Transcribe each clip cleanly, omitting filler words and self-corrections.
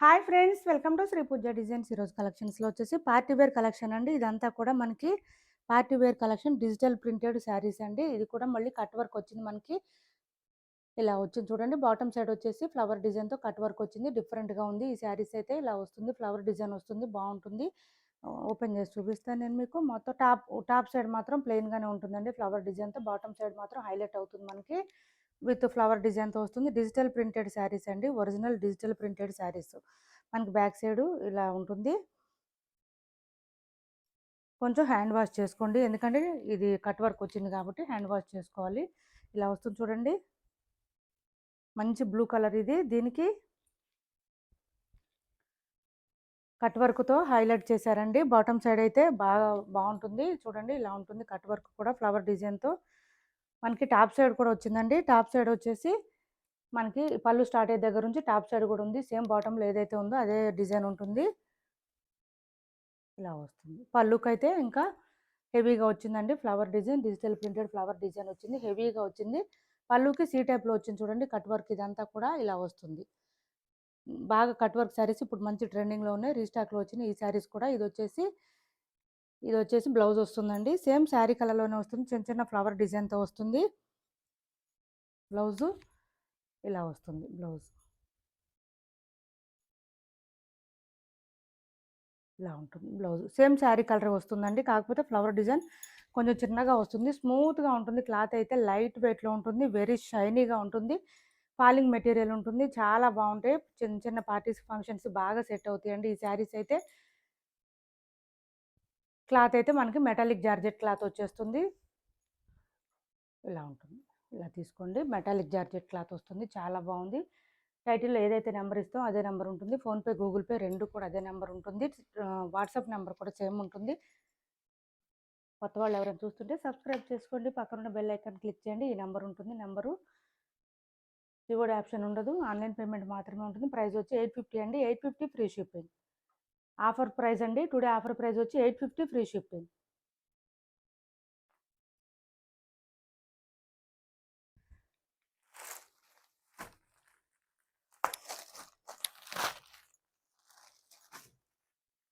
Hi friends, welcome to Shri Pooja designs. ఈరోజు కలెక్షన్స్లో వచ్చేసి పార్టీ వేర్ కలెక్షన్ అండి. ఇదంతా కూడా మనకి party wear collection, digital printed sarees అండి. ఇది కూడా మళ్ళీ కట్ వర్క్ వచ్చింది మనకి. ఇలా వచ్చింది చూడండి. బాటమ్ సైడ్ వచ్చేసి ఫ్లవర్ డిజైన్తో కట్ వర్క్ వచ్చింది. డిఫరెంట్గా ఉంది. ఈ శారీస్ అయితే ఇలా వస్తుంది, ఫ్లవర్ డిజైన్ వస్తుంది, బాగుంటుంది. ఓపెన్ చేసి చూపిస్తాను నేను మీకు. మొత్తం టాప్ సైడ్ మాత్రం ప్లెయిన్గానే ఉంటుందండి ఫ్లవర్ డిజైన్తో. బాటమ్ సైడ్ మాత్రం హైలైట్ అవుతుంది మనకి. విత్ ఫ్లవర్ డిజైన్తో వస్తుంది. డిజిటల్ ప్రింటెడ్ శారీస్ అండి, ఒరిజినల్ డిజిటల్ ప్రింటెడ్ శారీస్. మనకి బ్యాక్ సైడ్ ఇలా ఉంటుంది. కొంచెం హ్యాండ్ వాష్ చేసుకోండి, ఎందుకంటే ఇది కట్ వర్క్ వచ్చింది కాబట్టి హ్యాండ్ వాష్ చేసుకోవాలి. ఇలా వస్తుంది చూడండి, మంచి బ్లూ కలర్ ఇది. దీనికి కట్ వర్క్తో హైలైట్ చేశారండి. బాటమ్ సైడ్ అయితే బాగుంటుంది చూడండి. ఇలా ఉంటుంది కట్ వర్క్ కూడా ఫ్లవర్ డిజైన్తో. మనకి టాప్ సైడ్ కూడా వచ్చిందండి. టాప్ సైడ్ వచ్చేసి మనకి పళ్ళు స్టార్ట్ అయ్యే దగ్గర నుంచి టాప్ సైడ్ కూడా ఉంది. సేమ్ బాటంలో ఏదైతే ఉందో అదే డిజైన్ ఉంటుంది. ఇలా వస్తుంది. పళ్ళుకైతే ఇంకా హెవీగా వచ్చిందండి flower design. Digital printed flower design వచ్చింది, హెవీగా వచ్చింది. పళ్ళుకి సీ టైప్లో వచ్చింది చూడండి కట్ వర్క్. ఇదంతా కూడా ఇలా వస్తుంది. బాగా కట్ వర్క్ శారీస్ ఇప్పుడు మంచి ట్రెండింగ్లో ఉన్నాయి, రీస్టాక్లో వచ్చినాయి ఈ శారీస్ కూడా. ఇది వచ్చేసి బ్లౌజ్ వస్తుందండి. సేమ్ శారీ కలర్లోనే వస్తుంది, చిన్న చిన్న ఫ్లవర్ డిజైన్తో వస్తుంది. బ్లౌజు ఇలా వస్తుంది. బ్లౌజ్ ఇలా ఉంటుంది. బ్లౌజ్ సేమ్ శారీ కలర్ వస్తుందండి, కాకపోతే ఫ్లవర్ డిజైన్ కొంచెం చిన్నగా వస్తుంది. స్మూత్గా ఉంటుంది. క్లాత్ అయితే లైట్ వెయిట్లో ఉంటుంది, వెరీ షైనీగా ఉంటుంది. ఫాలింగ్ మెటీరియల్ ఉంటుంది, చాలా బాగుంటాయి. చిన్న చిన్న పార్టీస్, ఫంక్షన్స్ బాగా సెట్ అవుతాయండి ఈ శారీస్ అయితే. క్లాత్ అయితే మనకి మెటాలిక్ జార్జెట్ క్లాత్ వచ్చేస్తుంది. ఇలా ఉంటుంది. ఇలా తీసుకోండి, మెటాలిక్ జార్జెట్ క్లాత్ వస్తుంది, చాలా బాగుంది. టైటిల్లో ఏదైతే నెంబర్ ఇస్తామో అదే నెంబర్ ఉంటుంది. ఫోన్పే, గూగుల్ పే రెండు కూడా అదే నెంబర్ ఉంటుంది. వాట్సాప్ నెంబర్ కూడా సేమ్ ఉంటుంది. కొత్త వాళ్ళు ఎవరైనా చూస్తుంటే సబ్స్క్రైబ్ చేసుకోండి, పక్కనున్న బెల్ ఐకాన్ క్లిక్ చేయండి. ఈ నెంబర్ ఉంటుంది. నెంబరు రివార్డ్ ఆప్షన్ ఉండదు, ఆన్లైన్ పేమెంట్ మాత్రమే ఉంటుంది. ప్రైస్ వచ్చి 850 అండి. 850 ఫ్రీ షిప్పింగ్. ఆఫర్ ప్రైస్ అండి. టుడే ఆఫర్ ప్రైస్ వచ్చి 850 ఫ్రీ షిప్పింగ్.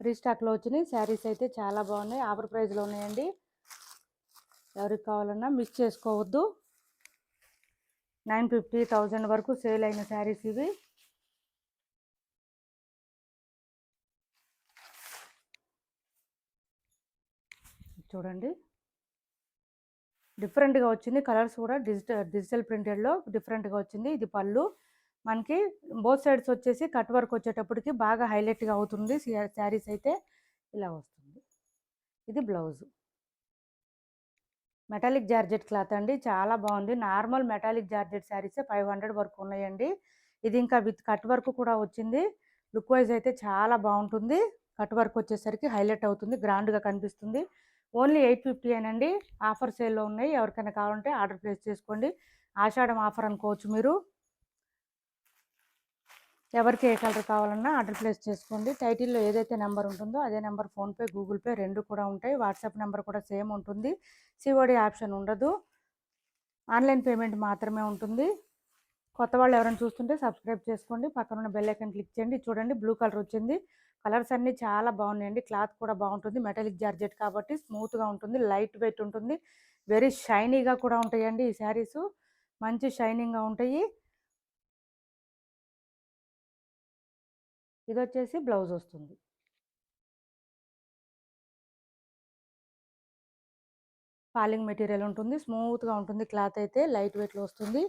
రీస్టాక్లో వచ్చినాయి శారీస్ అయితే చాలా బాగున్నాయి, ఆఫర్ ప్రైస్లో ఉన్నాయండి. ఎవరికి కావాలన్నా మిస్ చేసుకోవద్దు. 950, 1000 వరకు సేల్ అయిన శారీస్ ఇవి. చూడండి, డిఫరెంట్గా వచ్చింది. కలర్స్ కూడా డిజిటల్ ప్రింటెడ్లో డిఫరెంట్గా వచ్చింది. ఇది పళ్ళు మనకి. బోత్ సైడ్స్ వచ్చేసి కట్ వర్క్ వచ్చేటప్పటికి బాగా హైలైట్గా అవుతుంది శారీస్ అయితే. ఇలా వస్తుంది. ఇది బ్లౌజు. మెటాలిక్ జార్జెట్ క్లాత్ అండి, చాలా బాగుంది. నార్మల్ మెటాలిక్ జార్జెట్ శారీసే 500 వరకు ఉన్నాయండి. ఇది ఇంకా విత్ కట్ వర్క్ కూడా వచ్చింది. లుక్ వైజ్ అయితే చాలా బాగుంటుంది. కట్ వర్క్ వచ్చేసరికి హైలైట్ అవుతుంది, గ్రాండ్గా కనిపిస్తుంది. ఓన్లీ 850 అనండి. ఆఫర్ సేల్లో ఉన్నాయి. ఎవరికైనా కావాలంటే ఆర్డర్ ప్లేస్ చేసుకోండి. ఆషాఢం ఆఫర్ అనుకోవచ్చు మీరు. ఎవరికి ఏ కలర్ కావాలన్నా ఆర్డర్ ప్లేస్ చేసుకోండి. టైటిల్లో ఏదైతే నెంబర్ ఉంటుందో అదే నెంబర్. ఫోన్పే, గూగుల్ పే రెండు కూడా ఉంటాయి. వాట్సాప్ నెంబర్ కూడా సేమ్ ఉంటుంది. సిఓడి ఆప్షన్ ఉండదు, ఆన్లైన్ పేమెంట్ మాత్రమే ఉంటుంది. కొత్త వాళ్ళు ఎవరైనా చూస్తుంటే సబ్స్క్రైబ్ చేసుకోండి, పక్కన బెల్ ఐకాన్ క్లిక్ చేయండి. చూడండి, బ్లూ కలర్ వచ్చింది. కలర్స్ అన్నీ చాలా బాగున్నాయండి. క్లాత్ కూడా బాగుంటుంది, మెటాలిక్ జార్జెట్ కాబట్టి స్మూత్గా ఉంటుంది, లైట్ వెయిట్ ఉంటుంది, వెరీ షైనీగా కూడా ఉంటాయండి ఈ శారీస్. మంచి షైనింగ్గా ఉంటాయి. ఇది వచ్చేసి బ్లౌజ్ వస్తుంది. ఫాలింగ్ మెటీరియల్ ఉంటుంది, స్మూత్గా ఉంటుంది. క్లాత్ అయితే లైట్ వెయిట్లో వస్తుంది.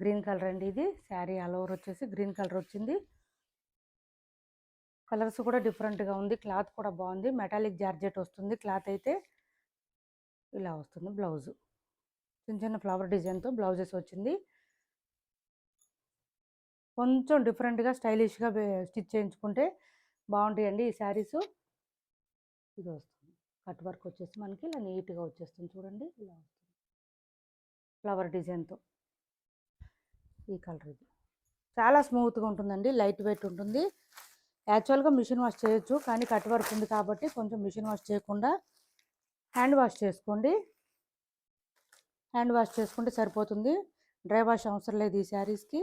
గ్రీన్ కలర్ అండి ఇది. శారీ ఆల్ ఓవర్ వచ్చేసి గ్రీన్ కలర్ వచ్చింది. కలర్స్ కూడా డిఫరెంట్గా ఉంది. క్లాత్ కూడా బాగుంది, మెటాలిక్ జార్జెట్ వస్తుంది. క్లాత్ అయితే ఇలా వస్తుంది. బ్లౌజు చిన్న చిన్న ఫ్లవర్ డిజైన్తో బ్లౌజెస్ వచ్చింది. కొంచెం డిఫరెంట్గా స్టైలిష్గా స్టిచ్ చేయించుకుంటే బాగుంటాయండి ఈ శారీసు. ఇది వస్తుంది. కట్ వర్క్ వచ్చేసి మనకి ఇలా నీట్గా వచ్చేస్తుంది చూడండి. ఇలా వస్తుంది ఫ్లవర్ డిజైన్తో. ఈ కలర్ ఇది చాలా స్మూత్గా ఉంటుందండి, లైట్ వెయిట్ ఉంటుంది. యాక్చువల్గా మిషన్ వాష్ చేయొచ్చు, కానీ కట్ వర్క్ ఉంది కాబట్టి కొంచెం మిషన్ వాష్ చేయకుండా హ్యాండ్ వాష్ చేసుకోండి. హ్యాండ్ వాష్ చేసుకుంటే సరిపోతుంది, డ్రై వాష్ అవసరం లేదు ఈ శారీస్కి.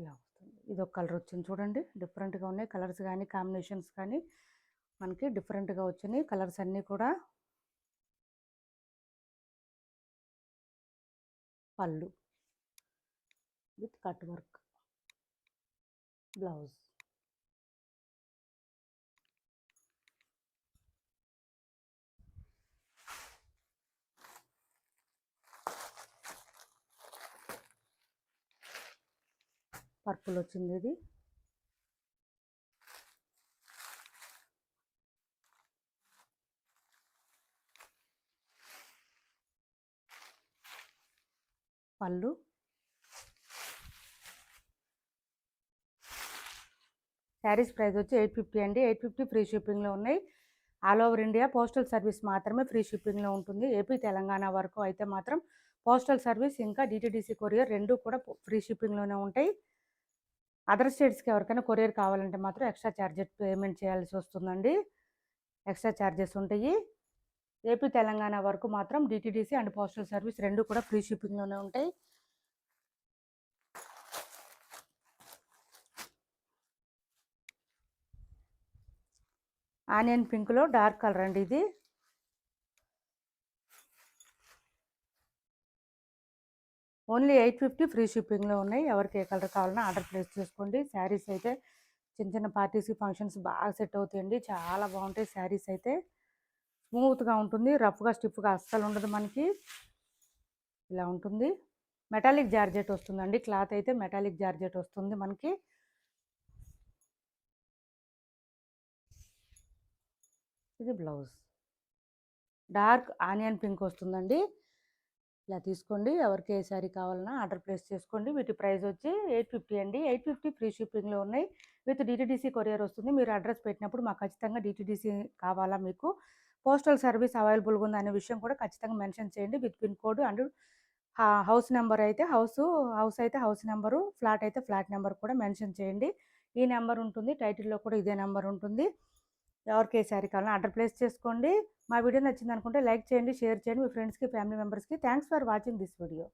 ఇలా వస్తుంది. ఇది ఒక కలర్ వచ్చింది చూడండి, డిఫరెంట్గా ఉన్నాయి కలర్స్ కానీ కాంబినేషన్స్ కానీ మనకి డిఫరెంట్గా వచ్చినాయి కలర్స్ అన్నీ కూడా. పళ్ళు with cut work, blouse. Purple వచ్చింది ఇది. పళ్ళు, శారీస్ ప్రైస్ వచ్చి 850 అండి. 850 ఫ్రీ షిప్పింగ్లో ఉన్నాయి. All over India postal service మాత్రమే ఫ్రీ షిప్పింగ్లో ఉంటుంది. ఏపీ తెలంగాణ వరకు అయితే మాత్రం పోస్టల్ సర్వీస్ ఇంకా డిటీడీసీ కొరియర్ రెండు కూడా ఫ్రీ షిప్పింగ్లోనే ఉంటాయి. అదర్ స్టేట్స్కి ఎవరికైనా కొరియర్ కావాలంటే మాత్రం ఎక్స్ట్రా ఛార్జెస్ పేమెంట్ చేయాల్సి వస్తుందండి, ఎక్స్ట్రా ఛార్జెస్ ఉంటాయి. ఏపీ తెలంగాణ వరకు మాత్రం డిటీడీసీ అండ్ పోస్టల్ సర్వీస్ రెండు కూడా ఫ్రీ షిప్పింగ్లోనే ఉంటాయి. ఆనియన్ పింక్లో డార్క్ కలర్ అండి ఇది. ఓన్లీ 850 ఫ్రీ షిప్పింగ్లో ఉన్నాయి. ఎవరికి ఏ కలర్ కావాలన్నా ఆర్డర్ ప్లేస్ చేసుకోండి. శారీస్ అయితే చిన్న చిన్న పార్టీస్కి ఫంక్షన్స్ బాగా సెట్ అవుతాయండి, చాలా బాగుంటాయి శారీస్ అయితే. స్మూత్గా ఉంటుంది, రఫ్గా స్టిఫ్గా అస్సలు ఉండదు మనకి. ఇలా ఉంటుంది. మెటాలిక్ జార్జెట్ వస్తుందండి, క్లాత్ అయితే మెటాలిక్ జార్జెట్ వస్తుంది మనకి. ఇది బ్లౌజ్, డార్క్ ఆనియన్ పింక్ వస్తుందండి. ఇలా తీసుకోండి, ఎవరికి ఏ శారీ కావాలన్నా ఆర్డర్ ప్లేస్ చేసుకోండి. వీటి ప్రైస్ వచ్చి 850 అండి. 850 ఫ్రీ షిప్పింగ్లో ఉన్నాయి. విత్ డిటీడీసీ కొరియర్ వస్తుంది. మీరు అడ్రస్ పెట్టినప్పుడు మాకు ఖచ్చితంగా డిటీడీసీ కావాలా, మీకు పోస్టల్ సర్వీస్ అవైలబుల్గా ఉంది అనే విషయం కూడా ఖచ్చితంగా మెన్షన్ చేయండి. With pin code and house number అయితే హౌస్ నెంబరు, ఫ్లాట్ అయితే ఫ్లాట్ నెంబర్ కూడా మెన్షన్ చేయండి. ఈ నెంబర్ ఉంటుంది, టైటిల్లో కూడా ఇదే నెంబర్ ఉంటుంది. ఎవరికి ఏ శారీ కావాలన్నా ఆర్డర్ ప్లేస్ చేసుకోండి. మా వీడియో నచ్చింది అనుకుంటే లైక్ చేయండి, షేర్ చేయండి మీ ఫ్రెండ్స్కి, ఫ్యామిలీ మెంబర్స్కి. Thanks for watching this video.